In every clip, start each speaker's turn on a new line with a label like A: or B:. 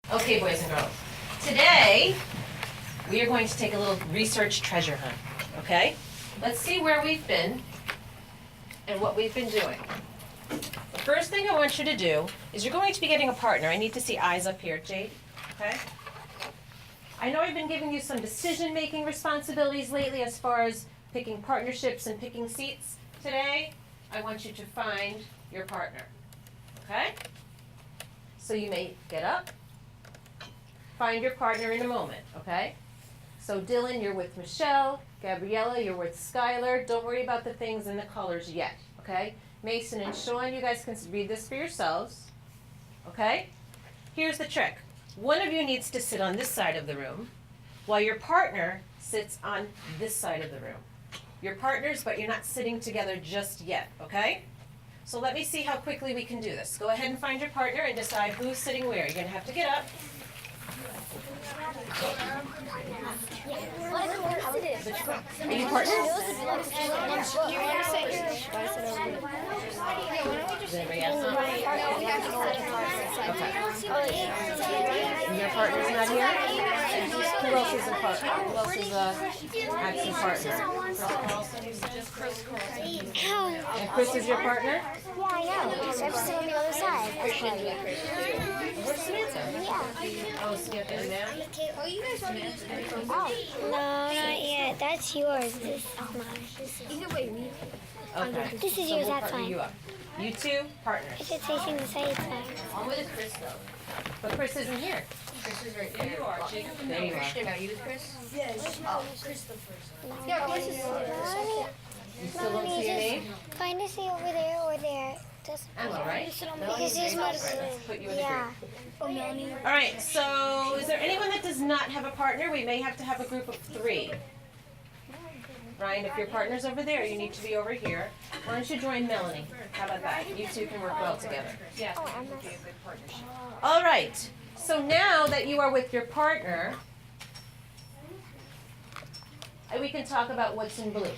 A: Okay, boys and girls. Today, we are going to take a little research treasure hunt, okay? Let's see where we've been and what we've been doing. The first thing I want you to do is you're going to be getting a partner. I need to see eyes up here, Jade, okay? I know I've been giving you some decision-making responsibilities lately as far as picking partnerships and picking seats. Today, I want you to find your partner, okay? So you may get up, find your partner in a moment, okay? So Dylan, you're with Michelle. Gabriella, you're with Skylar. Don't worry about the things and the colors yet, okay? Mason and Sean, you guys can read this for yourselves, okay? Here's the trick. One of you needs to sit on this side of the room while your partner sits on this side of the room. You're partners, but you're not sitting together just yet, okay? So let me see how quickly we can do this. Go ahead and find your partner and decide who's sitting where. You're gonna have to get up. Are you partners? Is anybody else? Okay. And your partner's not here? Who else is a partner? Who else is a absent partner? And Chris is your partner?
B: Yeah, I know. So I'm sitting on the other side.
A: Where's Samantha?
B: Yeah.
A: Oh, Samantha and Matt?
B: Oh. No, not yet. That's yours. This is mine. Either way, me.
A: Okay.
B: This is
A: So
B: yours,
A: we'll
B: that's
A: partner
B: fine.
A: you up. You two, partners.
B: Is it facing the side side?
A: I'm with Chris though. But Chris isn't here. Chris is right there. You are, Jacob. There you are.
C: Are you with Chris?
D: Yes. Oh, Christopher.
C: Yeah, Chris is
A: You still don't see your name?
B: Find a seat over there or there. Doesn't
A: Emma, right?
B: because there's more.
A: Let's put you in the
B: Yeah.
A: group. All right, so is there anyone that does not have a partner? We may have to have a group of 3. Ryan, if your partner's over there, you need to be over here. Why don't you join Melanie? How about that? You two can work well together.
C: Yeah.
B: Oh, I must.
A: All right, so now that you are with your partner, we can talk about what's in blue.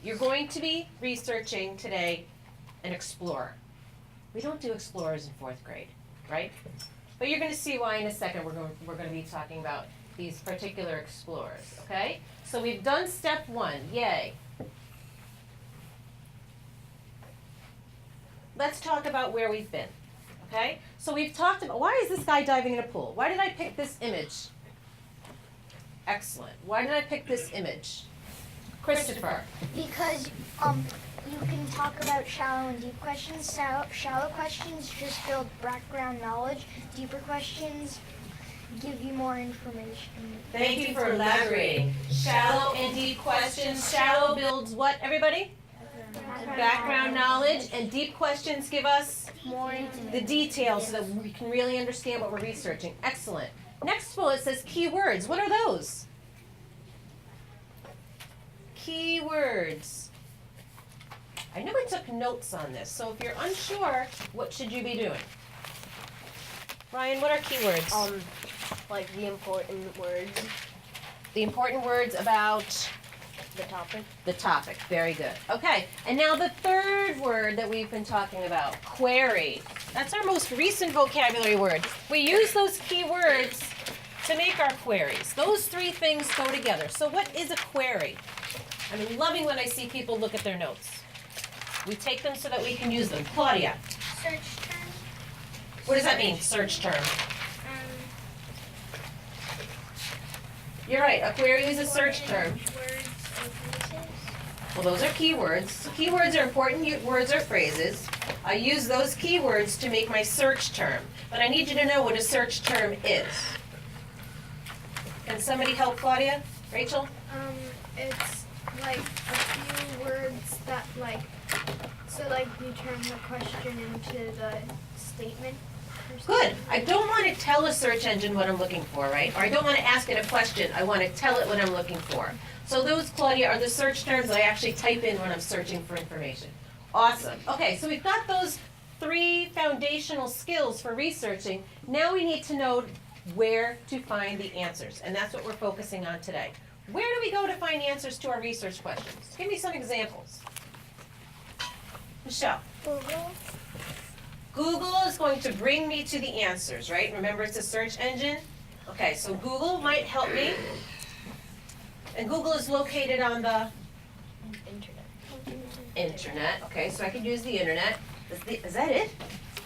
A: You're going to be researching today an explorer. We don't do explorers in 4th grade, right? But you're going to see why in a second. We're going to be talking about these particular explorers, okay? So we've done step 1, yay. Let's talk about where we've been, okay? So we've talked about, why is this guy diving in a pool? Why did I pick this image? Excellent. Why did I pick this image? Christopher.
D: Because you can talk about shallow and deep questions. Shallow questions just build background knowledge. Deeper questions give you more information.
A: Thank you for elaborating. Shallow and deep questions. Shallow builds what, everybody? Background knowledge. And deep questions give us
D: More
A: the details so that we can really understand what we're researching. Excellent. Next bullet says keywords. What are those? Keywords. I know I took notes on this, so if you're unsure, what should you be doing? Ryan, what are keywords?
C: Like the important words,
A: The important words about
C: the topic.
A: the topic. Very good. Okay, and now the third word that we've been talking about, query. That's our most recent vocabulary word. We use those keywords to make our queries. Those 3 things go together. So what is a query? I'm loving when I see people look at their notes. We take them so that we can use them. Claudia,
D: search term.
A: what does that mean, search term? You're right, a query is a search term.
D: Words or phrases.
A: Well, those are keywords. So keywords are important words or phrases. I use those keywords to make my search term. But I need you to know what a search term is. Can somebody help Claudia? Rachel?
E: It's like a few words that you turn the question into the statement.
A: Good. I don't want to tell a search engine what I'm looking for, right? Or I don't want to ask it a question. I want to tell it what I'm looking for. So those, Claudia, are the search terms that I actually type in when I'm searching for information. Awesome. Okay, so we've got those 3 foundational skills for researching. Now we need to know where to find the answers, and that's what we're focusing on today. Where do we go to find answers to our research questions? Give me some examples. Michelle.
B: Google.
A: Google is going to bring me to the answers, right? Remember, it's a search engine? Okay, so Google might help me. And Google is located on the internet. Okay, so I could use the internet. Is that it?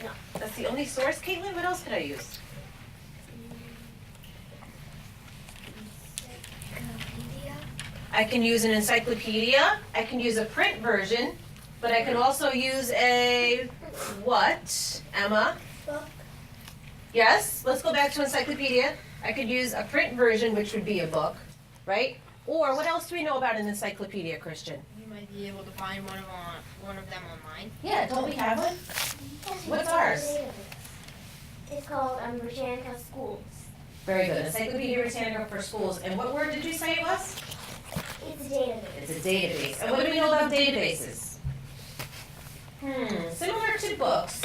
C: No.
A: That's the only source, Caitlin? What else could I use? I can use an encyclopedia. I can use a print version, but I can also use a what, Emma?
B: Book.
A: Yes, let's go back to encyclopedia. I could use a print version, which would be a book, right? Or what else do we know about an encyclopedia, Christian?
F: You might be able to find one of them online.
A: Yeah, don't we have one? What's ours?
B: It's called Britannica Schools.
A: Very good. Encyclopedia Britannica for schools. And what word did you say it was?
B: It's a database.
A: It's a database. And what do we know about databases? Similar to books.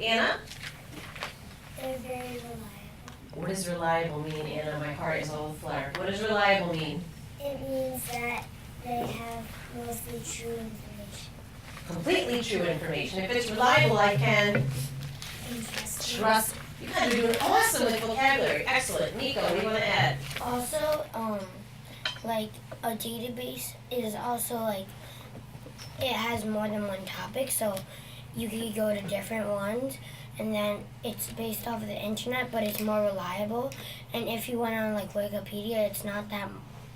A: Anna?
B: They're very reliable.
A: What does reliable mean, Anna? My heart is all aflutter. What does reliable mean?
B: It means that they have mostly true information.
A: Completely true information. If it's reliable, I can
B: Interesting.
A: trust. You guys are doing awesome with vocabulary. Excellent. Nico, what do you want to add?
B: Also, like a database is also like it has more than one topic, so you could go to different ones, and then it's based off of the internet, but it's more reliable. And if you went on like Wikipedia, it's not that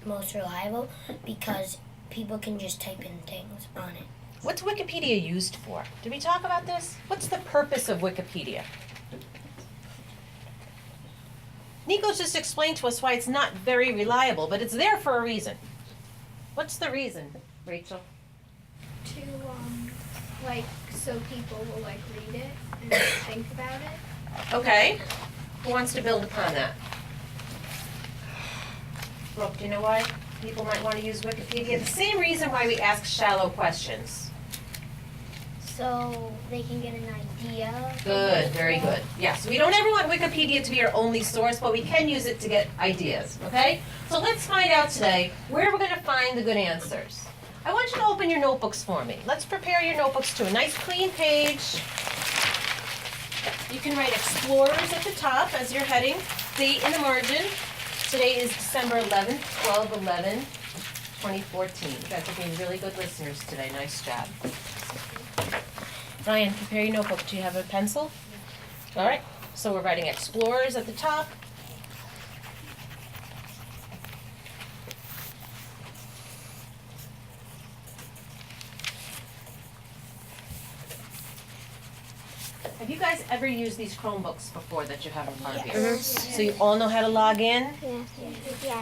B: most reliable because people can just type in things on it.
A: What's Wikipedia used for? Did we talk about this? What's the purpose of Wikipedia? Nico just explained to us why it's not very reliable, but it's there for a reason. What's the reason, Rachel?
E: To like so people will like read it and think about it.
A: Okay. Who wants to build upon that? Brooke, do you know why people might want to use Wikipedia? The same reason why we ask shallow questions.
B: So they can get an idea.
A: Good, very good. Yes, we don't ever want Wikipedia to be our only source, but we can use it to get ideas, okay? So let's find out today where we're going to find the good answers. I want you to open your notebooks for me. Let's prepare your notebooks to a nice clean page. You can write Explorers at the top as you're heading. Date in the margin. Today is December 11th, 12/11/2014. You guys are being really good listeners today. Nice job. Ryan, prepare your notebook. Do you have a pencil? All right. So we're writing Explorers at the top. Have you guys ever used these Chromebooks before that you have in front of you?
B: Yes.
A: So you all know how to log in?
B: Yes.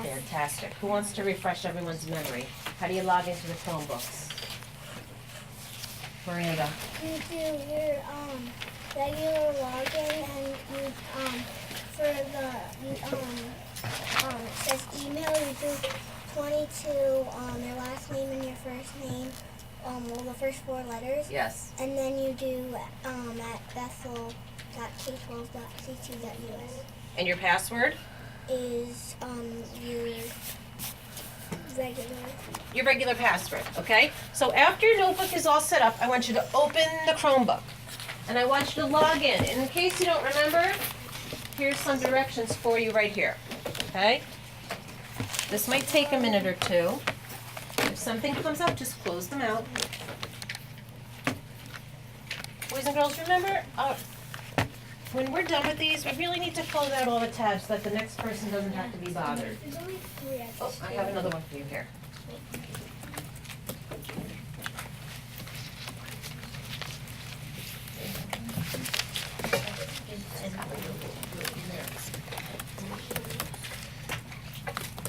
A: Fantastic. Who wants to refresh everyone's memory? How do you log into the Chromebooks? Miranda.
B: You do your regular login and you for the it says email you do 22 your last name and your first name the first 4 letters
A: Yes.
B: and then you do at Bethel.k12.c2.us
A: And your password?
B: is your regular.
A: Your regular password, okay? So after your notebook is all set up, I want you to open the Chromebook. And I want you to log in. And in case you don't remember, here's some directions for you right here, okay? This might take a minute or two. If something comes up, just close them out. Boys and girls, remember, when we're done with these, we really need to close out all the tabs so that the next person doesn't have to be bothered.
B: There's only 3 extras.
A: Oh, I have another one for you here.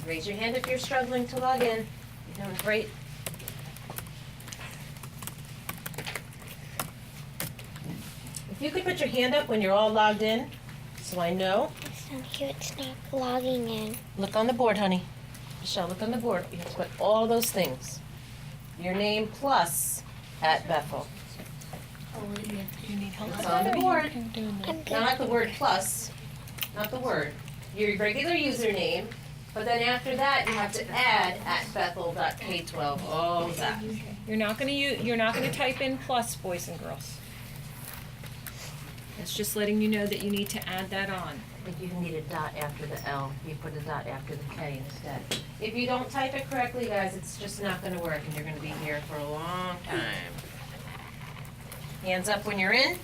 A: Raise your hand if you're struggling to log in. You're doing great. If you could put your hand up when you're all logged in, so I know.
B: It's not logging in.
A: Look on the board, honey. Michelle, look on the board. You have to put all those things. Your name plus at Bethel. It's on the board. Not the word plus, not the word. Your regular username, but then after that, you have to add at Bethel.k12, all of that.
G: You're not gonna type in plus, boys and girls.
A: It's just letting you know that you need to add that on. I think you need a dot after the L. You put a dot after the K instead. If you don't type it correctly, guys, it's just not gonna work and you're gonna be here for a long time. Hands up when you're in.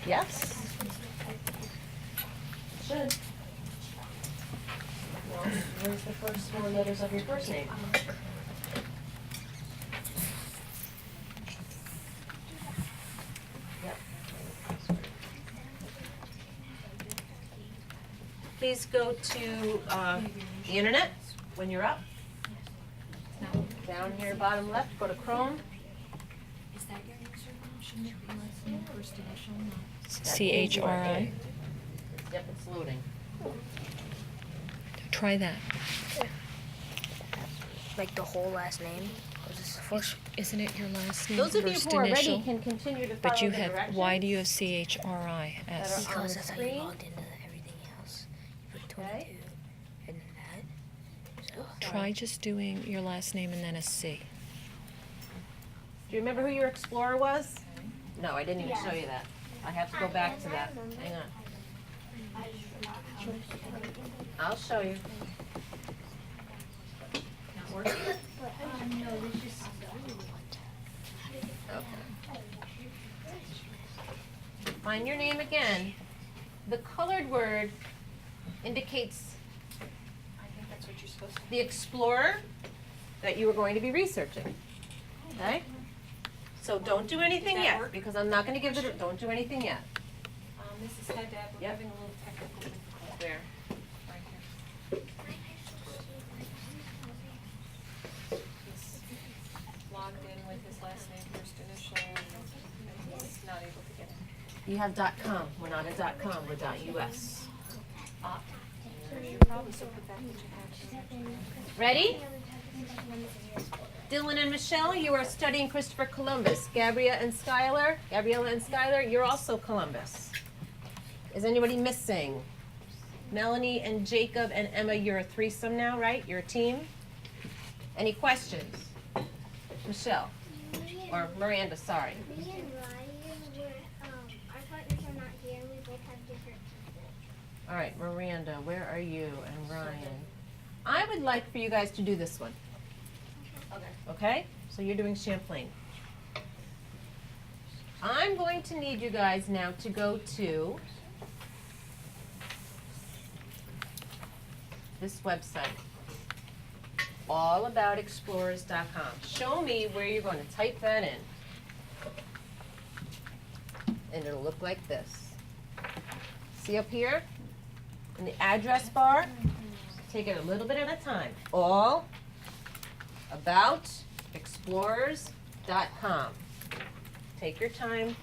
A: Yes. Should. Well, where's the first four letters of your first name? Yep. Please go to the internet when you're up. Down here, bottom left, go to Chrome.
G: Is that your username? Shouldn't it be last name, first initial?
A: CHRI. Yep, it's loading.
G: Try that.
C: Like the whole last name? Or just the first?
G: Isn't it your last name,
A: Those of you
G: first
A: who are ready
G: initial?
A: can continue to follow
G: But you
A: the
G: have,
A: directions.
G: why do you have CHRI? S?
A: That are on
C: Because
A: the
C: that's how you
A: screen.
C: logged into everything else. You put 22
A: Okay.
C: and then that. So,
G: Try just doing your last name and then a C.
A: Do you remember who your explorer was? No, I didn't even show you that. I have to go back to that. Hang on. I'll show you. Not working? Okay. Find your name again. The colored word indicates the explorer that you are going to be researching. Okay? So don't do anything yet, because I'm not gonna give it, don't do anything yet.
H: Mrs. Haddad, we're
A: Yep.
H: having a little technical difficulty
A: Where?
H: right here. He's logged in with his last name, first initial, and he's not able to get in.
A: You have .com, we're not a .com, we're .us.
H: There's your problem, so put that into action.
A: Ready? Dylan and Michelle, you are studying Christopher Columbus. Gabriella and Skylar, you're also Columbus. Is anybody missing? Melanie and Jacob and Emma, you're a threesome now, right? You're a team? Any questions? Michelle, or Miranda, sorry.
D: Me and Ryan were, our partners are not here, and we both have different people.
A: All right, Miranda, where are you? And Ryan. I would like for you guys to do this one. Okay? So you're doing Champlain. I'm going to need you guys now to go to this website, allaboutexplorers.com. Show me where you're going to type that in. And it'll look like this. See up here? In the address bar? Take it a little bit at a time. allaboutexplorers.com. Take your time.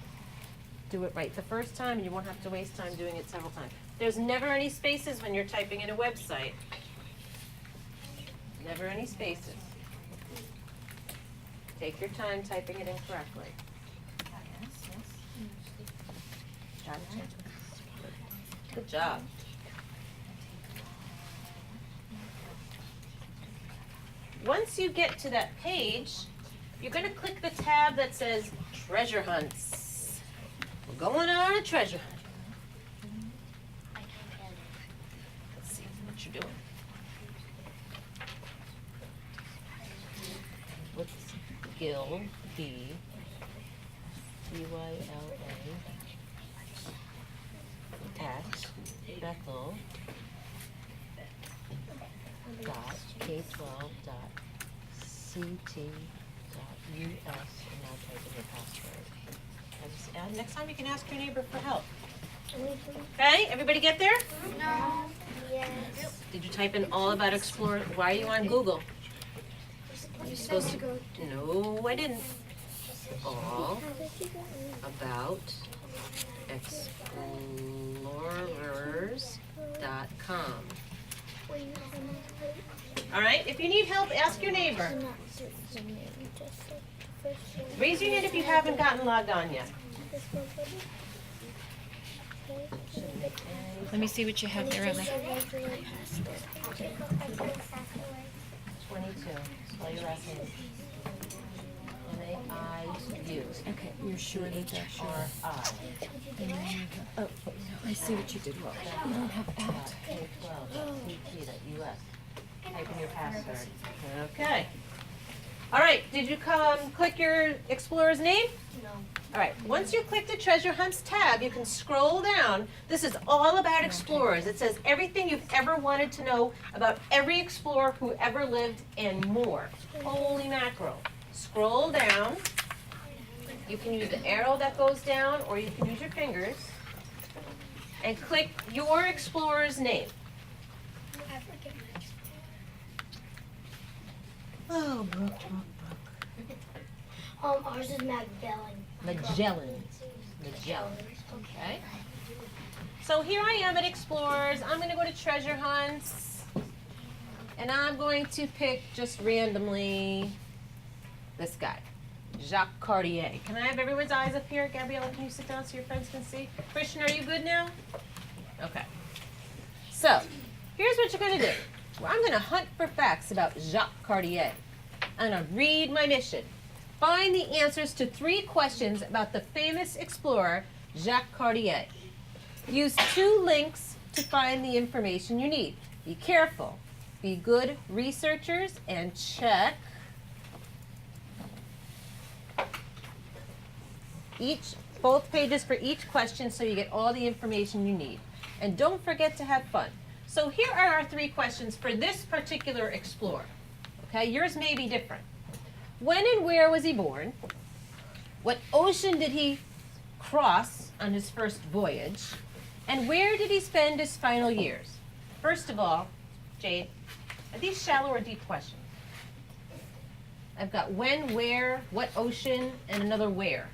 A: Do it right the first time, and you won't have to waste time doing it several times. There's never any spaces when you're typing in a website. Never any spaces. Take your time typing it in correctly. Got it? Good job. Once you get to that page, you're going to click the tab that says Treasure Hunts. We're going on a treasure hunt. Let's see what you're doing. What's Gil, D-Y-L-A, at Bethel .k12.ct.us, and now type in your password. Next time you can ask your neighbor for help. Okay, everybody get there?
D: No. Yes.
A: Did you type in all about Explorer? Why are you on Google? You're supposed to
D: go.
A: No, I didn't. All about explorers.com. All right, if you need help, ask your neighbor. Raise your hand if you haven't gotten logged on yet.
G: Let me see what you have there, Emma.
A: 22. Spell your last name. I-U.
G: Okay, you're sure that that's sure.
A: R-I.
G: Oh, I see what you did wrong. You don't have at.
A: K12.pt.us. Type in your password. Okay. All right, did you click your Explorer's name?
B: No.
A: All right, once you click the Treasure Hunts tab, you can scroll down. This is all about explorers. It says everything you've ever wanted to know about every explorer who ever lived and more. Holy mackerel. Scroll down. You can use the arrow that goes down, or you can use your fingers. And click your explorer's name. Oh, Brooke.
B: Ours is Magellan.
A: Magellan. Okay. So here I am at Explorers. I'm going to go to Treasure Hunts. And I'm going to pick just randomly this guy, Jacques Cartier. Can I have everyone's eyes up here? Gabriella, can you sit down so your friends can see? Christian, are you good now? Okay. So, here's what you're going to do. Well, I'm going to hunt for facts about Jacques Cartier. I'm going to read my mission. Find the answers to 3 questions about the famous explorer, Jacques Cartier. Use 2 links to find the information you need. Be careful. Be good researchers and check both pages for each question so you get all the information you need. And don't forget to have fun. So here are our 3 questions for this particular explorer. Okay, yours may be different. When and where was he born? What ocean did he cross on his first voyage? And where did he spend his final years? First of all, Jade, are these shallow or deep questions? I've got when, where, what ocean, and another where.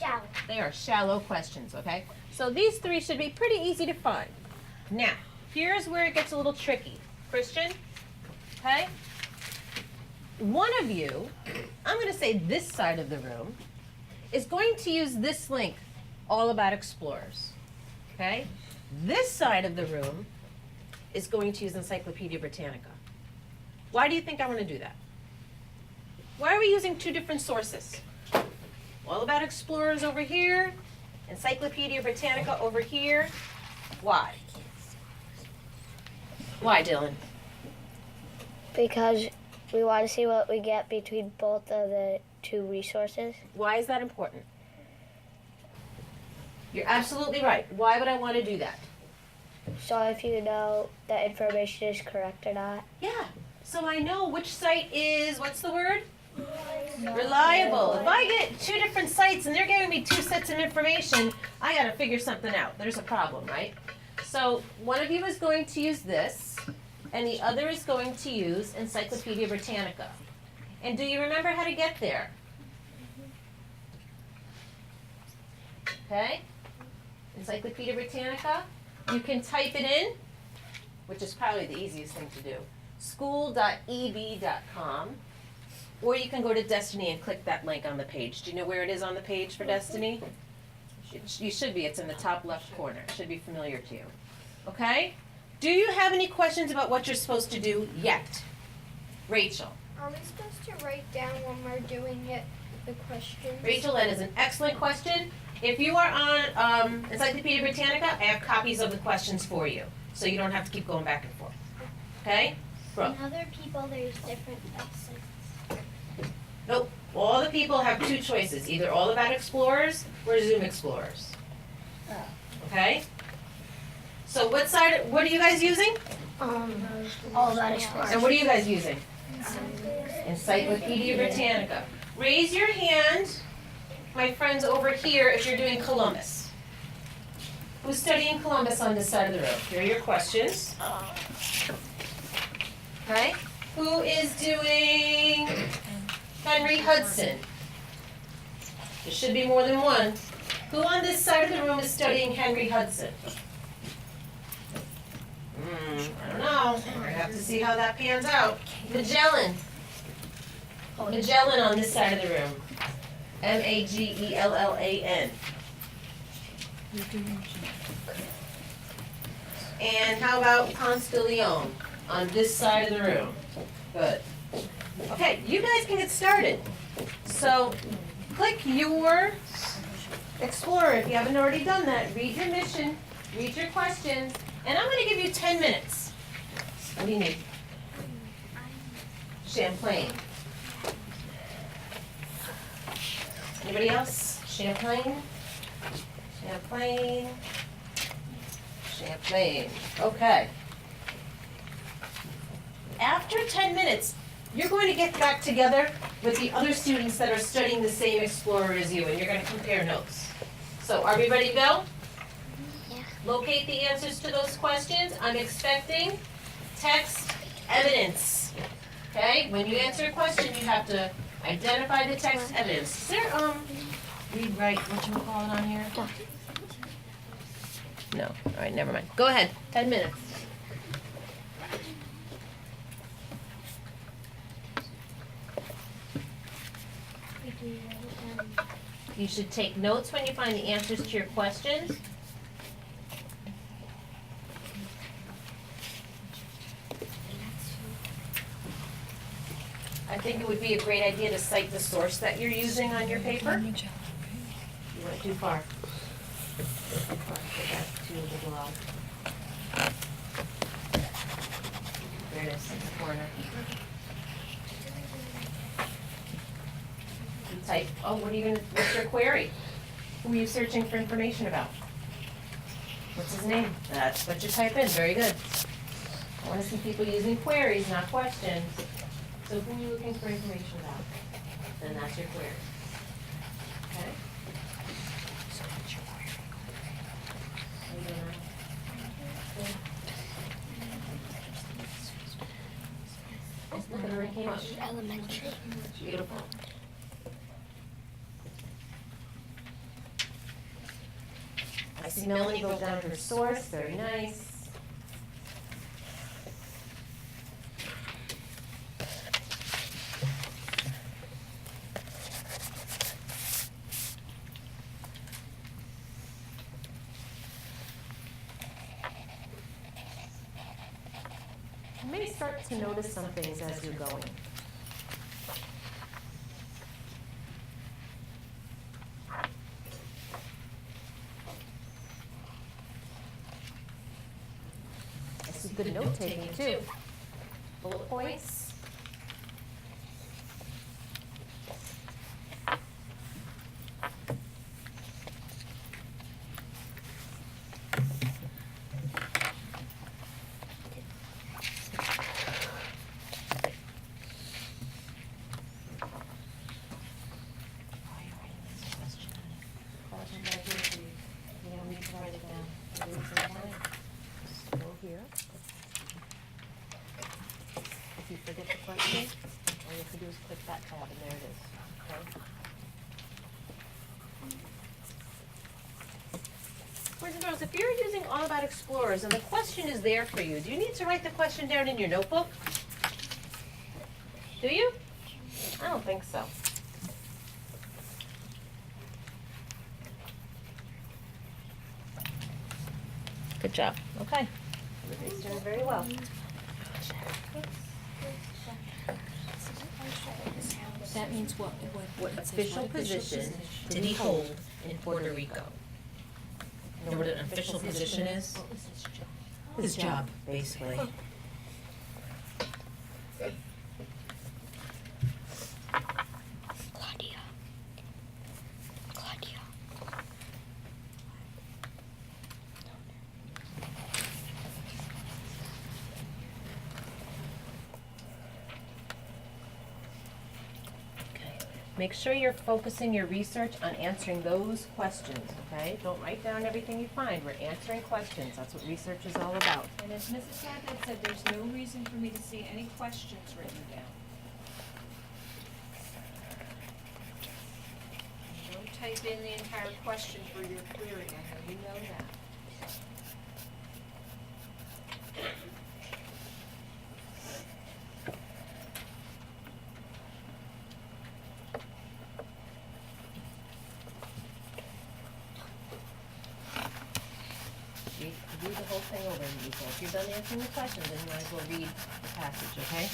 B: Shallow.
A: They are shallow questions, okay? So these 3 should be pretty easy to find. Now, here's where it gets a little tricky. Christian, okay? One of you, I'm going to say this side of the room, is going to use this link, All About Explorers, okay? This side of the room is going to use Encyclopedia Britannica. Why do you think I want to do that? Why are we using 2 different sources? All About Explorers over here, Encyclopedia Britannica over here. Why? Why, Dylan?
C: Because we want to see what we get between both of the 2 resources.
A: Why is that important? You're absolutely right. Why would I want to do that?
C: So if you know the information is correct or not.
A: Yeah, so I know which site is, what's the word? Reliable. If I get 2 different sites and they're giving me 2 sets of information, I got to figure something out. There's a problem, right? So one of you is going to use this, and the other is going to use Encyclopedia Britannica. And do you remember how to get there? Okay? Encyclopedia Britannica. You can type it in, which is probably the easiest thing to do, school.eb.com, or you can go to Destiny and click that link on the page. Do you know where it is on the page for Destiny? You should be. It's in the top left corner. It should be familiar to you. Okay? Do you have any questions about what you're supposed to do yet? Rachel.
E: Are we supposed to write down when we're doing it the questions?
A: Rachel, that is an excellent question. If you are on Encyclopedia Britannica, I have copies of the questions for you, so you don't have to keep going back and forth. Okay? Brooke.
D: In other people, there's different websites.
A: Nope. All the people have 2 choices, either All About Explorers or Zoom Explorers. Okay? So what are you guys using?
B: All About Explorers.
A: And what are you guys using? Encyclopedia Britannica. Raise your hand, my friends over here, if you're doing Columbus. Who's studying Columbus on this side of the room? Here are your questions. Okay? Who is doing Henry Hudson? There should be more than one. Who on this side of the room is studying Henry Hudson? I don't know. I have to see how that pans out. Magellan. Magellan on this side of the room. Magellan. And how about Ponce de Leon on this side of the room? Good. Okay, you guys can get started. So click your Explorer if you haven't already done that. Read your mission, read your questions, and I'm gonna give you 10 minutes. What do you need? Champlain. Anybody else? Champlain? Champlain. Champlain. Okay. After 10 minutes, you're going to get back together with the other students that are studying the same Explorer as you, and you're gonna compare notes. So are we ready to go?
B: Yeah.
A: Locate the answers to those questions. I'm expecting text evidence. Okay, when you answer a question, you have to identify the text evidence. Is there, read, write, whatchamacallit on here? No, all right, never mind. Go ahead, 10 minutes. You should take notes when you find the answers to your questions. I think it would be a great idea to cite the source that you're using on your paper. You went too far. Too far. Go back to the below. There it is, in the corner. You type, oh, what's your query? Who are you searching for information about? What's his name? That's what you type in, very good. I wanna see people using queries, not questions. So who are you looking for information about? Then that's your query. Okay? So what's your query? Look, it already came up.
B: Elementary.
A: Beautiful. I see Melanie wrote down her source, very nice. You may start to notice some things as you're going. This is good note taking too. Bullet points. If you forget the question, all you have to do is click that tab and there it is. Okay? Boys and girls, if you're using All About Explorers and the question is there for you, do you need to write the question down in your notebook? Do you? I don't think so. Good job. Okay. Everybody's doing very well.
G: That means what?
A: What official position did he hold in Puerto Rico? You know what an official position is? His job, basically.
B: Claudia. Claudia.
A: Make sure you're focusing your research on answering those questions, okay? Don't write down everything you find. We're answering questions. That's what research is all about.
H: And as Mrs. Haddad said, there's no reason for me to see any questions written down. Don't type in the entire question for your query, I know you know that.
A: Read the whole thing over, Lisa. If you're done answering the questions, then you might as well read the passage, okay?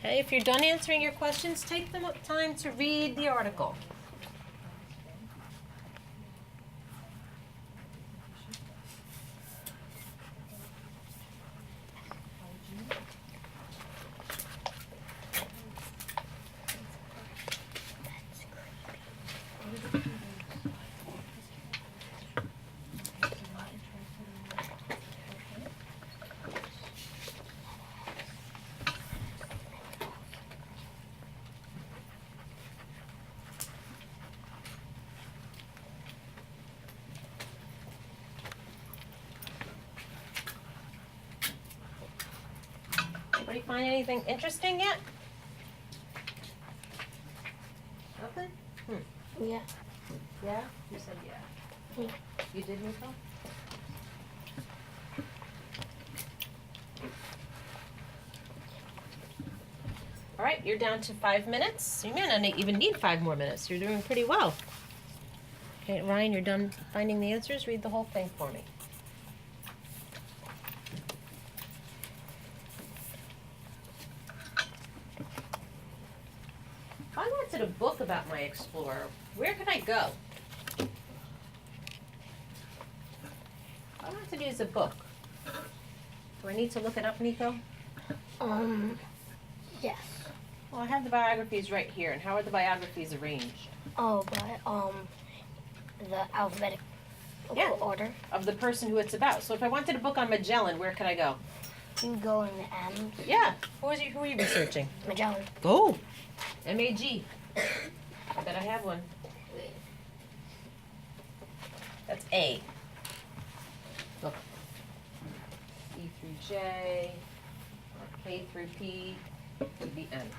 A: Okay, if you're done answering your questions, take the time to read the article. Anybody find anything interesting yet? Nothing?
B: Yeah.
A: Yeah? You said yeah.
B: Me.
A: You did, Nico? All right, you're down to 5 minutes. You may not even need 5 more minutes. You're doing pretty well. Okay, Ryan, you're done finding the answers? Read the whole thing for me. If I wanted a book about my explorer, where could I go? If I wanted to use a book, do I need to look it up, Nico?
B: Yes.
A: Well, I have the biographies right here, and how are the biographies arranged?
B: Oh, but the alphabetical
A: Yeah.
B: order.
A: Of the person who it's about. So if I wanted a book on Magellan, where could I go?
B: You can go in the M.
A: Yeah. Who are you researching?
B: Magellan.
A: Go. M-A-G. I bet I have one. That's A. Look. E through J, K through P, would be N.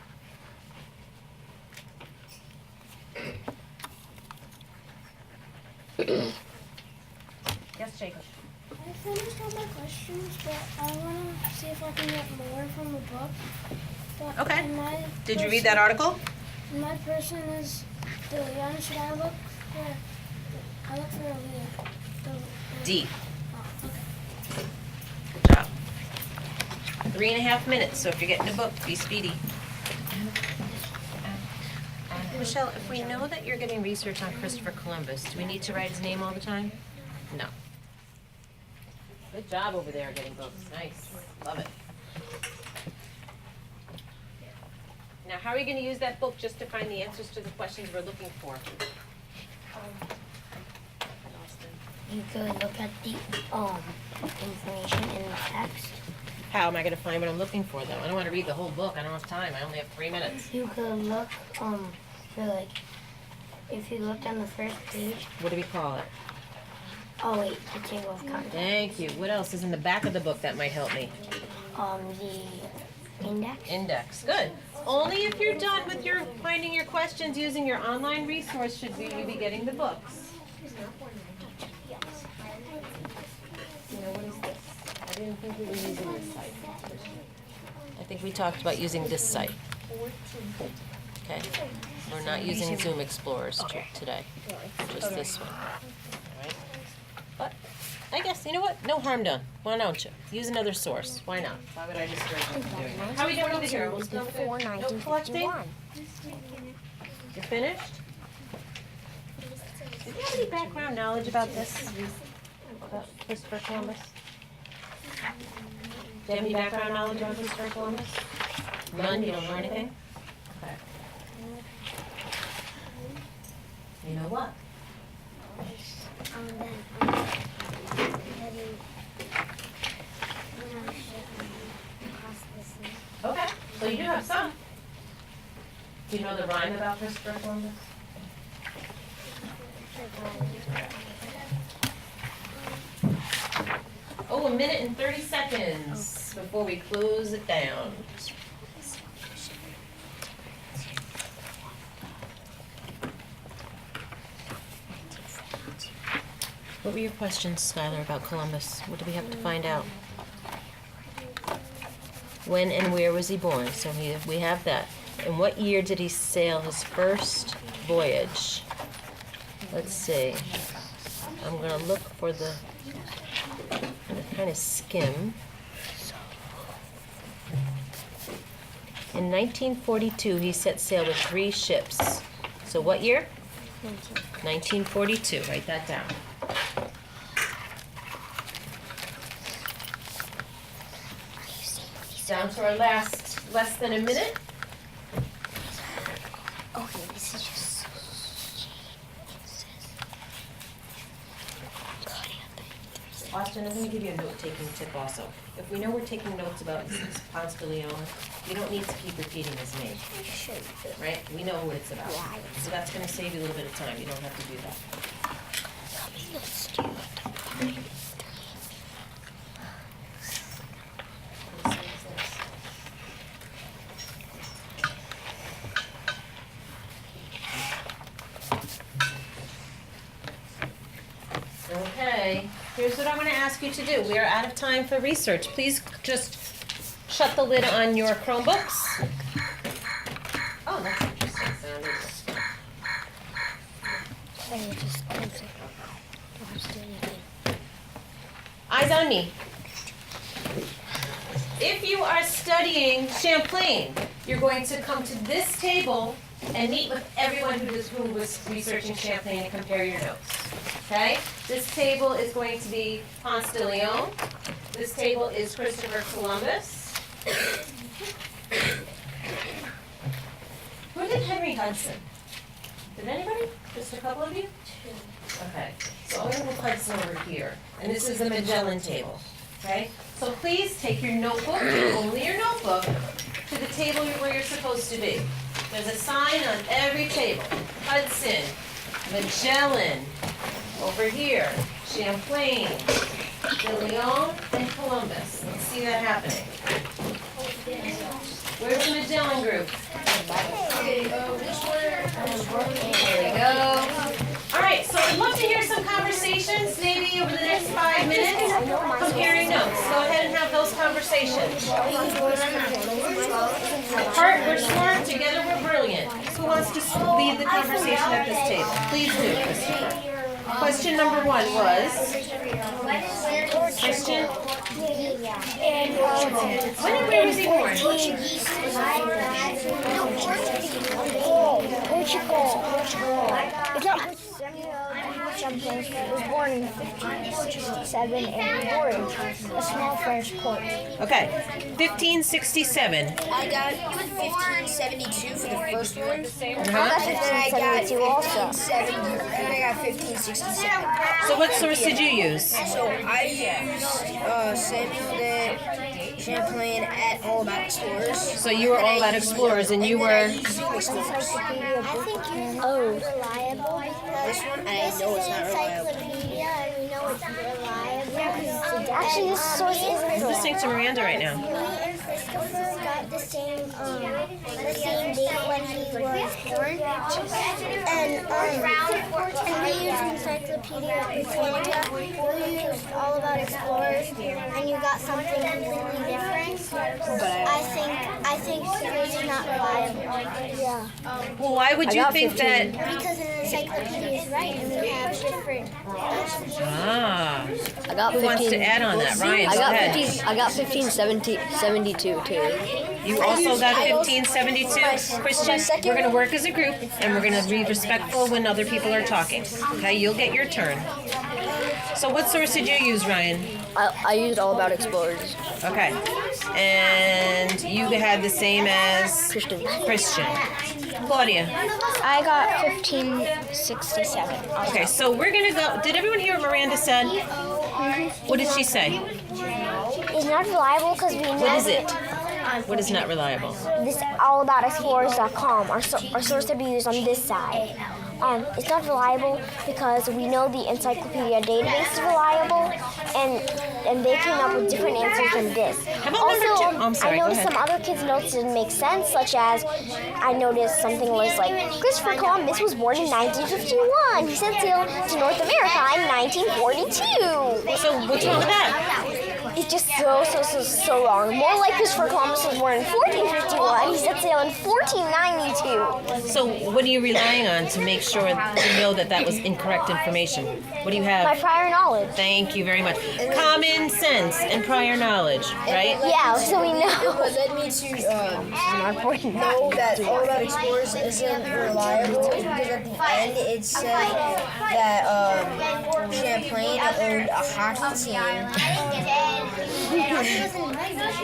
A: Yes, Jacob.
E: I finished all my questions, but I want to see if I can get more from the book. But
A: Okay.
E: My
A: Did you read that article?
E: My person is Leon. Should I look for? I look for Leon.
A: D.
E: Oh, okay.
A: Good job. 3.5 minutes, so if you're getting a book, be speedy. Michelle, if we know that you're getting research on Christopher Columbus, do we need to write his name all the time? No. Good job over there getting books. Nice. Love it. Now, how are you going to use that book just to find the answers to the questions we're looking for?
B: You could look at the information in the text.
A: How am I going to find what I'm looking for, though? I don't want to read the whole book. I don't have time. I only have 3 minutes.
B: You could look for like if you looked on the first page.
A: What do we call it?
B: Oh wait, the table of contents.
A: Thank you. What else is in the back of the book that might help me?
B: The index.
A: Index. Good. Only if you're done with your finding your questions using your online resource should you be getting the books. You know, what is this? I didn't think we were using this site. I think we talked about using this site. Okay. We're not using Zoom Explorers today. Just this one. All right. But I guess, you know what? No harm done. Why don't you? Use another source. Why not? Why would I discourage you from doing that? How are we doing over here? What's going on? Note collecting? You're finished? Do you have any background knowledge about this? About Christopher Columbus? Do you have any background knowledge about Christopher Columbus? None? You don't know anything? Okay. You know what? Okay, so you do have some. Do you know the rhyme about Christopher Columbus? Oh, 1 minute and 30 seconds before we close it down. What were your questions, Skylar, about Columbus? What do we have to find out? When and where was he born? So we have that. And what year did he sail his first voyage? Let's see. I'm going to look for the kind of skim. In 1942, he set sail with 3 ships. So what year? 1942. Write that down. Down to our last less than a minute.
B: Okay, this is just
A: Austin, I'm going to give you a note-taking tip also. If we know we're taking notes about Ponce de Leon, we don't need to keep repeating his name, right? We know what it's about. So that's going to save you a little bit of time. You don't have to do that. Okay, here's what I'm going to ask you to do. We are out of time for research. Please just shut the lid on your Chromebooks. Oh, that's interesting sounding. Eyes on me. If you are studying Champlain, you're going to come to this table and meet with everyone who was researching Champlain and compare your notes. Okay? This table is going to be Ponce de Leon. This table is Christopher Columbus. Who did Henry Hudson? Did anybody? Just a couple of you? Okay. So I'm going to move Hudson over here. And this is the Magellan table. Okay? So please take your notebook, only your notebook, to the table where you're supposed to be. There's a sign on every table. Hudson, Magellan, over here, Champlain, de Leon, and Columbus. Let's see that happening. Where's the Magellan group? There we go. All right, so I'd love to hear some conversations, maybe over the next 5 minutes, comparing notes. Go ahead and have those conversations. Apart, we're smart. Together, we're brilliant. Who wants to lead the conversation at this table? Please do, Christopher. Question number 1 was? Christian? When and where was he born?
C: Portugal. Was born in 1567 and born in a small French port.
A: Okay, 1567.
I: I got 1572 for the first one.
A: Uh-huh.
I: And I got
C: 1572 also.
I: 1570, and I got 1567.
A: So what source did you use?
I: So I used Samuel de Champlain at All About Explorers.
A: So you were all about explorers, and you were.
B: Oh, reliable.
I: This one, I know it's not reliable.
B: Encyclopedia, and we know it's reliable.
C: Actually, this source
A: I'm
C: isn't.
A: listening to Miranda right now.
B: Me and Christopher got the same date when he was born, and we used Encyclopedia Britannica. We used All About Explorers, and you got something completely different. I think yours is not reliable.
C: Yeah.
A: Well, why would you think that?
B: Because an encyclopedia is right, and we have different.
A: Ah,
C: I got
A: who wants to add on that? Ryan, go ahead.
C: I got 1572 too.
A: You also got 1572. Christian, we're going to work as a group, and we're going to be respectful when other people are talking. Okay, you'll get your turn. So what source did you use, Ryan?
C: I used All About Explorers.
A: Okay. And you had the same as
C: Christian.
A: Claudia.
C: I got 1567.
A: Okay, so we're going to go. Did everyone hear what Miranda said? What did she say?
C: It's not reliable because we know
A: What is it? What is not reliable?
C: this allaboutexplorers.com, our source that we use on this side. It's not reliable because we know the encyclopedia database is reliable, and they came up with different answers than this.
A: How about number 2? Oh, I'm sorry,
C: I
A: go
C: noticed
A: ahead.
C: some other kids' notes didn't make sense, such as I noticed something was like, Christopher Columbus was born in 1951. He set sail to North America in 1942.
A: So what's wrong with that?
C: It's just so wrong. More like Christopher Columbus was born in 1451. He set sail in 1492.
A: So what are you relying on to make sure to know that that was incorrect information? What do you
C: My
A: have?
C: prior knowledge.
A: Thank you very much. Common sense and prior knowledge, right?
C: Yeah, so we know.
I: It led me to know that All About Explorers isn't reliable because at the end it said that Champlain owned a hockey team.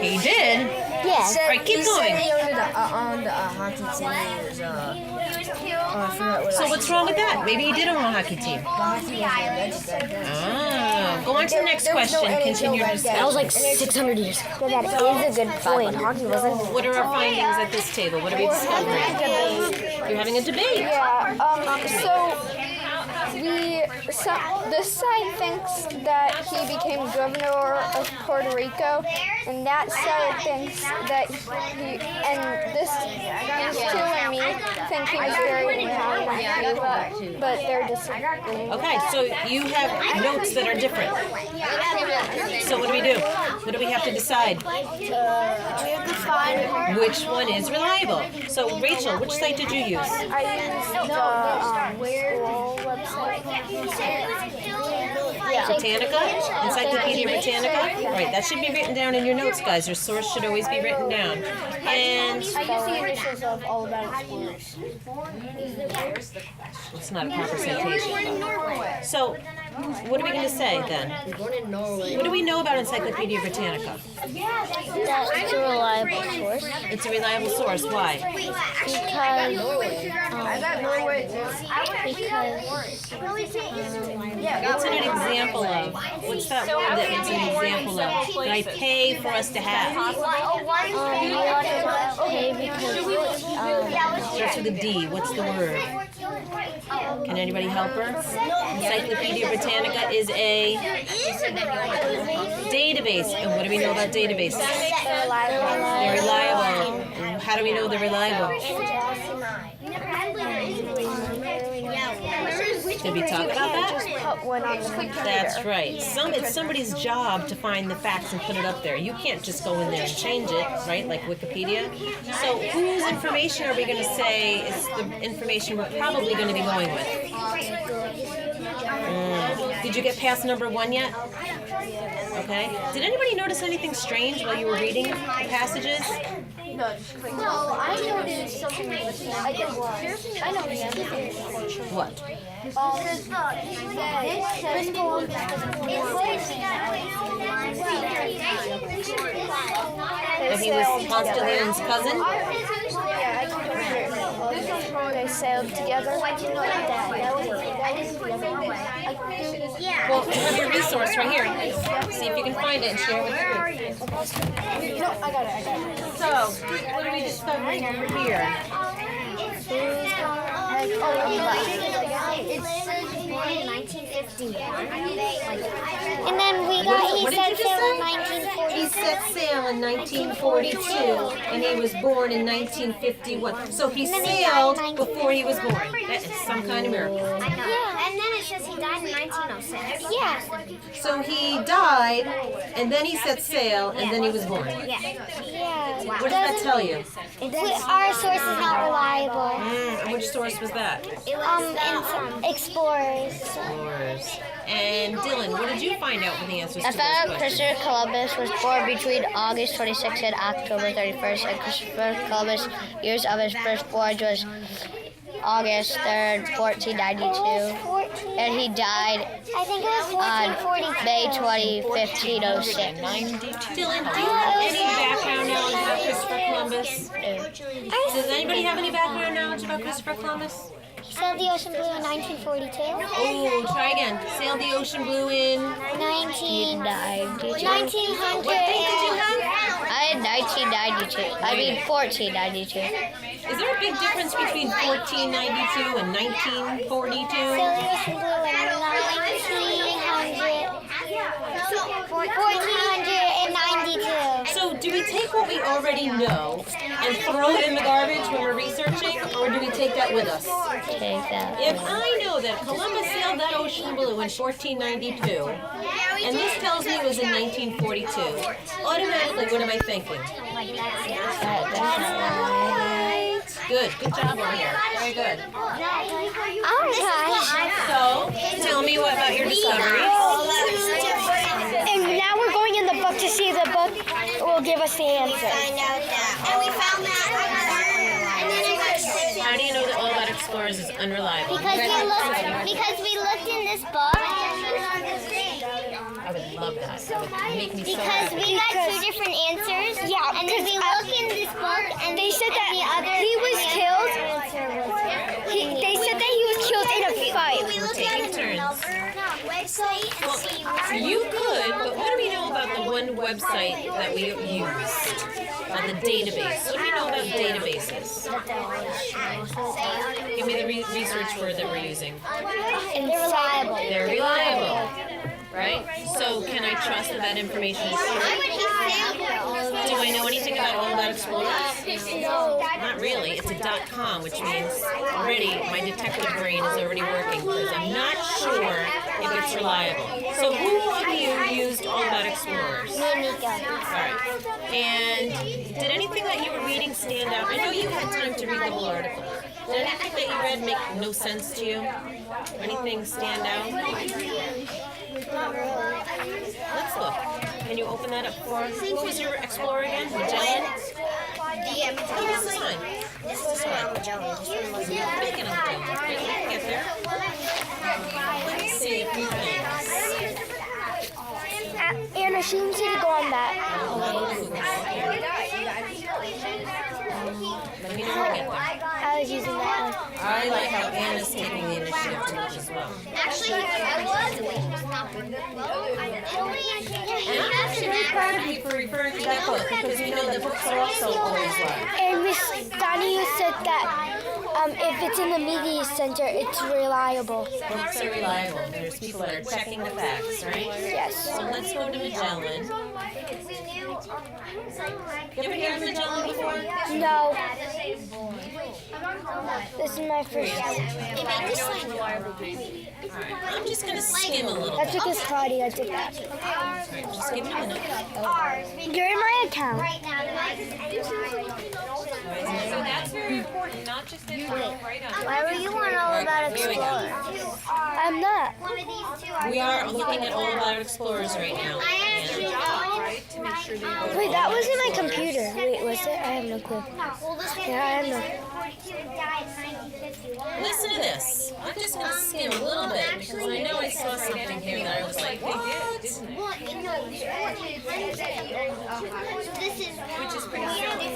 A: He did.
C: Yes.
A: All right, keep
I: He said
A: going.
I: he owned a hockey team. It was, I forgot what
A: So what's wrong with that? Maybe he did own a hockey team.
I: hockey was invented back then.
A: Ah, go on to the next
I: There was no
A: question.
I: NHL
A: Continue your
I: back then.
A: discussion.
I: That was
C: like 600 years ago. That is a good point. Hockey wasn't.
A: What are our findings at this table? What are we discovering? You're having a debate.
E: Yeah, this side thinks that he became governor of Puerto Rico, and that side thinks that these two and me think he was buried in Cuba, but they're disagreeing.
A: Okay, so you have notes that are different. So what do we do? What do we have to decide? Which one is reliable? So Rachel, which site did you use?
E: I used the school website.
A: Britannica? Encyclopedia Britannica? Right, that should be written down in your notes, guys. Your source should always be written down. And
E: I used the initials of All About Explorers.
A: it's not a proper citation. So, what are we going to say then? What do we know about Encyclopedia Britannica?
C: That's a reliable source.
A: It's a reliable source. Why? What's it an example of? What's that word that it's an example of? That I pay for us to have? Starts with a D. What's the word? Can anybody help her? Encyclopedia Britannica is a database. And what do we know about databases? They're reliable. How do we know they're reliable? Did we talk about that? That's right. It's somebody's job to find the facts and put it up there. You can't just go in there and change it, right? Like Wikipedia. So whose information are we going to say is the information we're probably going to be going with? Did you get past number 1 yet? Okay. Did anybody notice anything strange while you were reading the passages?
E: No, I noticed something. I noticed two things.
A: What? That he was Ponce de Leon's cousin?
E: They sailed together.
A: Well, you have your resource right here. See if you can find it and share it with the group.
E: No, I got it.
A: So, what are we discovering over here?
B: It says born in 1951. And then he set sail in 1940.
A: He set sail in 1942, and he was born in 1951. So he sailed before he was born. That is some kind of miracle.
B: Yeah. And then it says he died in 1906. Yeah.
A: So he died, and then he set sail, and then he was born.
B: Yeah.
A: What does that tell you?
B: Our source is not reliable.
A: And which source was that?
B: Explorers.
A: Explorers. And Dylan, what did you find out with the answers
J: I
A: to
J: found out
A: those questions?
J: Christopher Columbus was born between August 26th and October 31st, and Christopher Columbus' years of his first voyage was August 3rd, 1492, and he died
B: I think it was
J: on
B: 1442.
J: May 20, 1506.
A: Dylan, do you have any background knowledge about Christopher Columbus? Does anybody have any background knowledge about Christopher Columbus?
B: He sailed the ocean blue in 1942.
A: Oh, try again. Sailed the ocean blue in...
B: 1900.
A: What date did you have?
J: I had 1992. I mean 1492.
A: Is there a big difference between 1492 and 1942?
B: Sailed the ocean blue in 1492.
A: So do we take what we already know and throw it in the garbage when we're researching, or do we take that with us?
J: Take that.
A: If I know that Columbus sailed that ocean blue in 1492, and this tells me it was in 1942, automatically what am I thinking? Good job on here. Very good.
C: Okay.
A: So, tell me what about your discovery?
C: And now we're going in the book to see if the book will give us the answer.
B: And we found that.
A: How do you know that All About Explorers is unreliable?
J: Because we looked in this book.
A: I would love that. That would make me so
J: Because
A: happy.
J: we got two different answers.
C: Yeah,
J: And then we look in this book and
C: they said that
J: the other
C: he was killed. They said that he was killed in a fight.
A: We're taking turns.
B: Website and see
A: You could, but what do we know about the one website that we used? On the database. What do we know about databases? Give me the research word that we're using.
C: They're reliable.
A: They're reliable. Right? So can I trust that that information is true? Do I know anything about All About Explorers?
C: No.
A: Not really. It's a .com, which means already my detective brain is already working because I'm not sure if it's reliable. So who of you used All About Explorers?
C: Me and Nico.
A: Alright. And did anything that you were reading stand out? I know you had time to read the whole article. Did anything that you read make no sense to you? Anything stand out? Let's look. Can you open that up for us? Who was your explorer again? Magellan? Oh, this is fine. This is fine. Make it up. We can get there. Let's see a few things.
C: Anna, she needs you to go on that.
A: Let me know when we get there.
C: I was using that one.
A: I like how Anna's taking the initiative to look as well.
B: Actually, I was.
A: And I'm actually very proud of you for referring to that book because we know that books are also always right.
C: And Miss Donnie said that if it's in the media center, it's reliable.
A: Books are reliable. There's people that are checking the facts, right?
C: Yes.
A: So let's go to Magellan. You ever heard of Magellan before?
C: No. This is my first time.
A: Alright, I'm just gonna skim a little
C: I
A: bit.
C: took this Friday. I did that.
A: Just give me a minute.
C: You're in my account.
H: So that's very important, not just in right on.
J: Why were you on All About
A: Here we go.
J: Explorers?
C: I'm not.
A: We are looking at All About Explorers right now.
C: Wait, that wasn't my computer. Wait, was it? I have no clue. Yeah, I have no.
A: Listen to this. I'm just going to skim a little bit because I know I saw something here that I was like, what?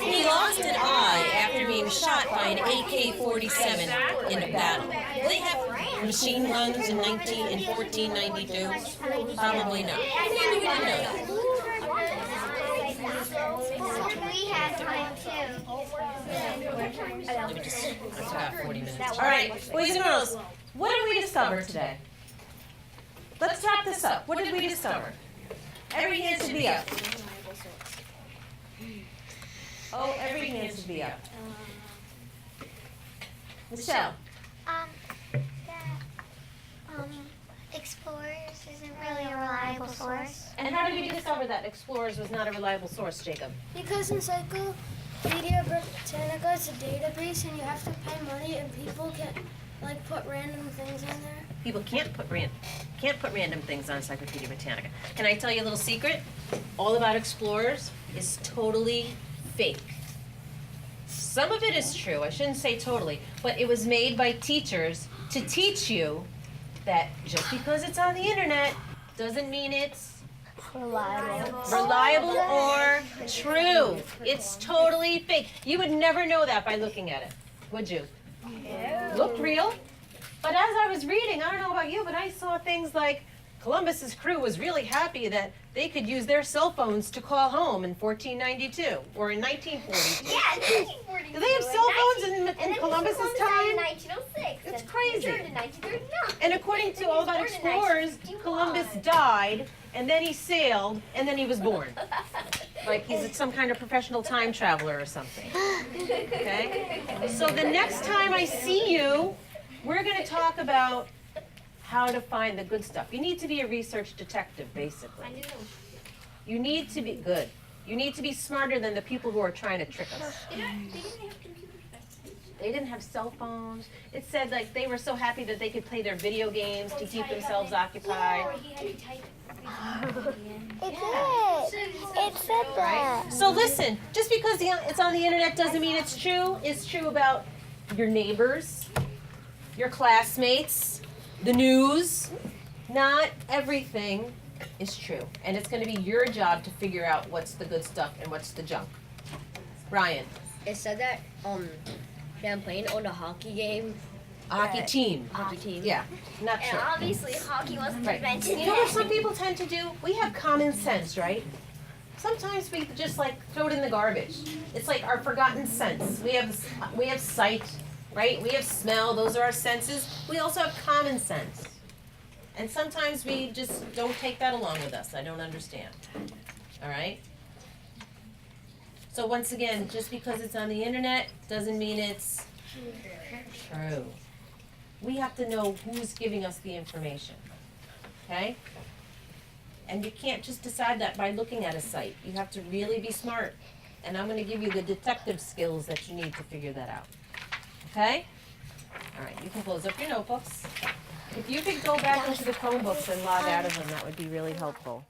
A: He lost an eye after being shot by an AK-47 in a battle. Do they have machine guns in 1492? Probably not. Maybe we didn't know that.
B: We had time too.
A: Let me just, I forgot 40 minutes. All right, boys and girls, what did we discover today? Let's wrap this up. What did we discover? Every hand should be up. Oh, every hand should be up. Michelle.
B: Explorers isn't really a reliable source.
A: And how did we discover that Explorers was not a reliable source, Jacob?
K: Because Encyclopedia Britannica is a database and you have to pay money and people can like put random things in there.
A: People can't put random things on Encyclopedia Britannica. Can I tell you a little secret? All About Explorers is totally fake. Some of it is true, I shouldn't say totally, but it was made by teachers to teach you that just because it's on the internet doesn't mean it's reliable or true. It's totally fake. You would never know that by looking at it, would you? Looked real. But as I was reading, I don't know about you, but I saw things like Columbus's crew was really happy that they could use their cell phones to call home in 1492 or in 1942.
B: Yeah, 1942.
A: Do they have cell phones in Columbus's time?
B: 1906.
A: It's crazy.
B: In 1939.
A: And according to All About Explorers, Columbus died, and then he sailed, and then he was born. Like he's some kind of professional time traveler or something. Okay? So the next time I see you, we're going to talk about how to find the good stuff. You need to be a research detective, basically. I do. You need to be good. You need to be smarter than the people who are trying to trick us.
B: They didn't have computers back then.
A: They didn't have cell phones. It said like they were so happy that they could play their video games to keep themselves occupied.
C: It did. It said that.
A: So listen, just because it's on the internet doesn't mean it's true. It's true about your neighbors, your classmates, the news. Not everything is true. And it's going to be your job to figure out what's the good stuff and what's the junk. Ryan.
J: It said that Champlain owned a hockey game.
A: Hockey team.
J: Hockey team.
A: Yeah, not true.
C: Obviously, hockey wasn't
A: Right.
C: invented.
A: You know what some people tend to do? We have common sense, right? Sometimes we just like throw it in the garbage. It's like our forgotten sense. We have sight, right? We have smell. Those are our senses. We also have common sense. And sometimes we just don't take that along with us. I don't understand. All right? So once again, just because it's on the internet doesn't mean it's true. We have to know who's giving us the information. Okay? And you can't just decide that by looking at a site. You have to really be smart. And I'm going to give you the detective skills that you need to figure that out. Okay? All right, you can close up your notebooks. If you could go back into the Chromebooks and log out of them, that would be really helpful.